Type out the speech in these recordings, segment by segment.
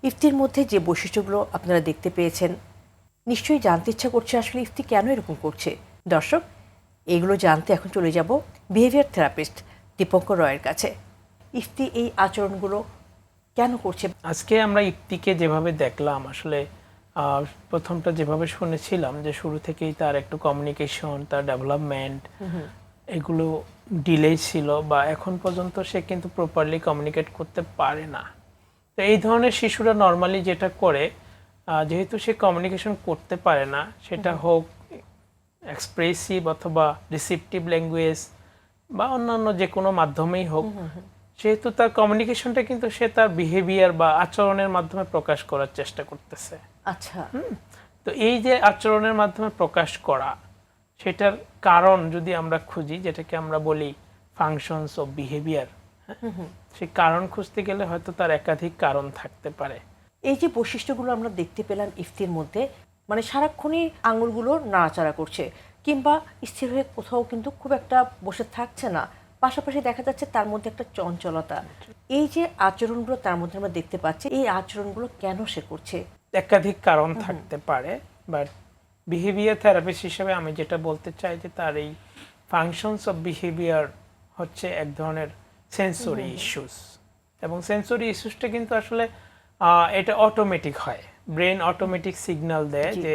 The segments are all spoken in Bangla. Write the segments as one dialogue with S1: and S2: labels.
S1: ইফতির মধ্যে যে বৈশিষ্ট্যগুলো আপনারা দেখতে পেয়েছেন নিশ্চয়ই জানতে ইচ্ছা করছে আসলে ইফতি কেন এরকম করছে। দর্শক, এগুলো জানতে এখন চলে যাব বিহেভিয়ার থেরাপিস্ট দীপঙ্কর রয়ের কাছে। ইফতি এই আচরণগুলো কেন করছে?
S2: আজকে আমরা ইফতিকে যেভাবে দেখলাম, আসলে প্রথমটা যেভাবে শুনেছিলাম যে শুরু থেকেই তার একটু কমিউনিকেশন, তার ডেভেলপমেন্ট এগুলো ডিলে ছিল, বা এখন পর্যন্ত সে কিন্তু প্রপারলি কমিউনিকেট করতে পারে না। তো এই ধরনের শিশুরা নর্মালি যেটা করে, যেহেতু সে কমিউনিকেশন করতে পারে না, সেটা হোক এক্সপ্রেসিভ অথবা রিসিপটিভ ল্যাঙ্গুয়েজ বা অন্যান্য যে কোনো মাধ্যমেই হোক, সেহেতু তার কমিউনিকেশনটা কিন্তু সে তার বিহেভিয়ার বা আচরণের মাধ্যমে প্রকাশ করার চেষ্টা করতেছে।
S1: আচ্ছা,
S2: তো এই যে আচরণের মাধ্যমে প্রকাশ করা, সেটার কারণ যদি আমরা খুঁজি, যেটাকে আমরা বলি ফাংশনস অফ বিহেভিয়ার, সেই কারণ খুঁজতে গেলে হয়তো তার একাধিক কারণ থাকতে পারে।
S1: এই যে বৈশিষ্ট্যগুলো আমরা দেখতে পেলাম ইফতির মধ্যে, মানে সারাক্ষণই আঙুলগুলো নাড়াচাড়া করছে কিংবা স্থির হয়ে কোথাও কিন্তু খুব একটা বসে থাকছে না, পাশাপাশি দেখা যাচ্ছে তার মধ্যে একটা চঞ্চলতা। এই যে আচরণগুলো তার মধ্যে আমরা দেখতে পাচ্ছি, এই আচরণগুলো কেন সে করছে?
S2: একাধিক কারণ থাকতে পারে, বাট বিহেভিয়ার থেরাপিস্ট হিসেবে আমি যেটা বলতে চাই যে তার এই ফাংশনস অফ বিহেভিয়ার হচ্ছে এক ধরনের সেন্সরি ইস্যুস, এবং সেন্সরি ইস্যুসটা কিন্তু আসলে এটা অটোমেটিক হয়, ব্রেন অটোমেটিক সিগন্যাল দেয় যে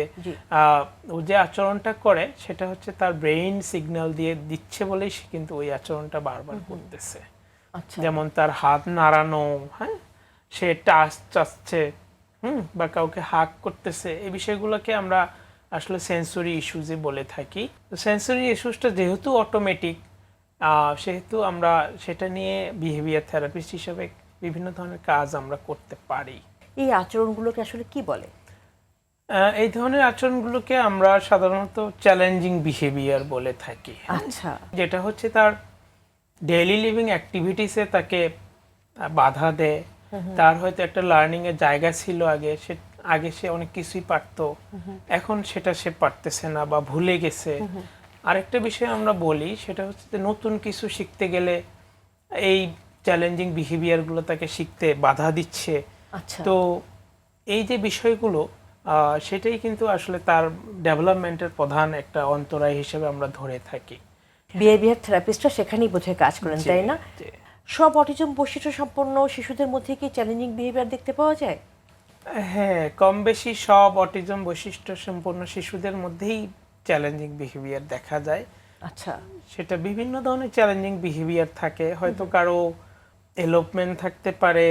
S2: ও যে আচরণটা করে সেটা হচ্ছে তার ব্রেইন সিগন্যাল দিয়ে দিচ্ছে বলেই সে কিন্তু ওই আচরণটা বারবার করতেছে। যেমন তার হাত নাড়ানো, হ্যাঁ, সে টাচ চাচ্ছে, বা কাউকে হাক করতেছে, এই বিষয়গুলোকে আমরা আসলে সেন্সরি ইস্যুজই বলে থাকি। তো সেন্সরি ইস্যুসটা যেহেতু অটোমেটিক, সেহেতু আমরা সেটা নিয়ে বিহেভিয়ার থেরাপিস্ট হিসেবে বিভিন্ন ধরনের কাজ আমরা করতে পারি।
S1: এই আচরণগুলোকে আসলে কি বলে?
S2: এই ধরনের আচরণগুলোকে আমরা সাধারণত চ্যালেঞ্জিং বিহেভিয়ার বলে থাকি।
S1: আচ্ছা,
S2: যেটা হচ্ছে তার ডেইলি লিভিং অ্যাক্টিভিটিসে তাকে বাধা দেয়। তার হয়তো একটা লার্নিং এর জায়গা ছিল আগে সে অনেক কিছুই পারতো, এখন সেটা সে পারতেছে না বা ভুলে গেছে। আরেকটা বিষয় আমরা বলি, সেটা হচ্ছে যে নতুন কিছু শিখতে গেলে এই চ্যালেঞ্জিং বিহেভিয়ারগুলো তাকে শিখতে বাধা দিচ্ছে।
S1: আচ্ছা।
S2: তো এই যে বিষয়গুলো, সেটাই কিন্তু আসলে তার ডেভেলপমেন্টের প্রধান একটা অন্তরায় হিসেবে আমরা ধরে থাকি।
S1: বিহেভিয়ার থেরাপিস্টরা সেখানেই বোধহয় কাজ করেন, তাই না? সব অটিজম বৈশিষ্ট্য সম্পন্ন শিশুদের মধ্যে কি চ্যালেঞ্জিং বিহেভিয়ার দেখতে পাওয়া যায়?
S2: হ্যাঁ, কম বেশি সব অটিজম বৈশিষ্ট্য সম্পন্ন শিশুদের মধ্যেই চ্যালেঞ্জিং বিহেভিয়ার দেখা যায়।
S1: আচ্ছা,
S2: সেটা বিভিন্ন ধরনের চ্যালেঞ্জিং বিহেভিয়ার থাকে। হয়তো কারো এলোপমেন্ট থাকতে পারে।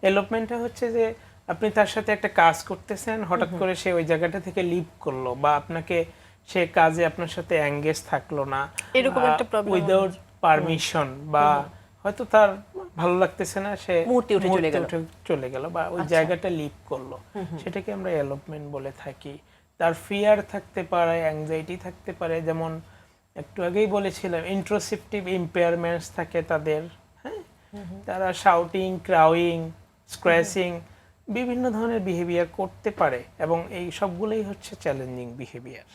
S2: এলোপমেন্টটা হচ্ছে যে আপনি তার সাথে একটা কাজ করতেছেন, হঠাৎ করে সে ওই জায়গাটা থেকে লিভ করলো, বা আপনাকে সে কাজে আপনার সাথে এঙ্গেজ থাকলো না,
S1: এরকম একটা প্রবলেম
S2: উইদাউট পারমিশন, বা হয়তো তার ভালো লাগতেছে না, সে
S1: মুহূর্তে উঠে
S2: চলে গেল বা ওই জায়গাটা লিভ করলো, সেটাকে আমরা এলোপমেন্ট বলে থাকি। তার ফিয়ার থাকতে পারে, অ্যাংজাইটি থাকতে পারে, যেমন একটু আগেই বলেছিলাম ইন্ট্রোসেপটিভ ইম্পেয়ারমেন্টস থাকে তাদের, হ্যাঁ, তারা শাউটিং, ক্রাউইং, স্ক্র্যাচিং, বিভিন্ন ধরনের বিহেভিয়ার করতে পারে, এবং এই সবগুলোই হচ্ছে চ্যালেঞ্জিং বিহেভিয়ার।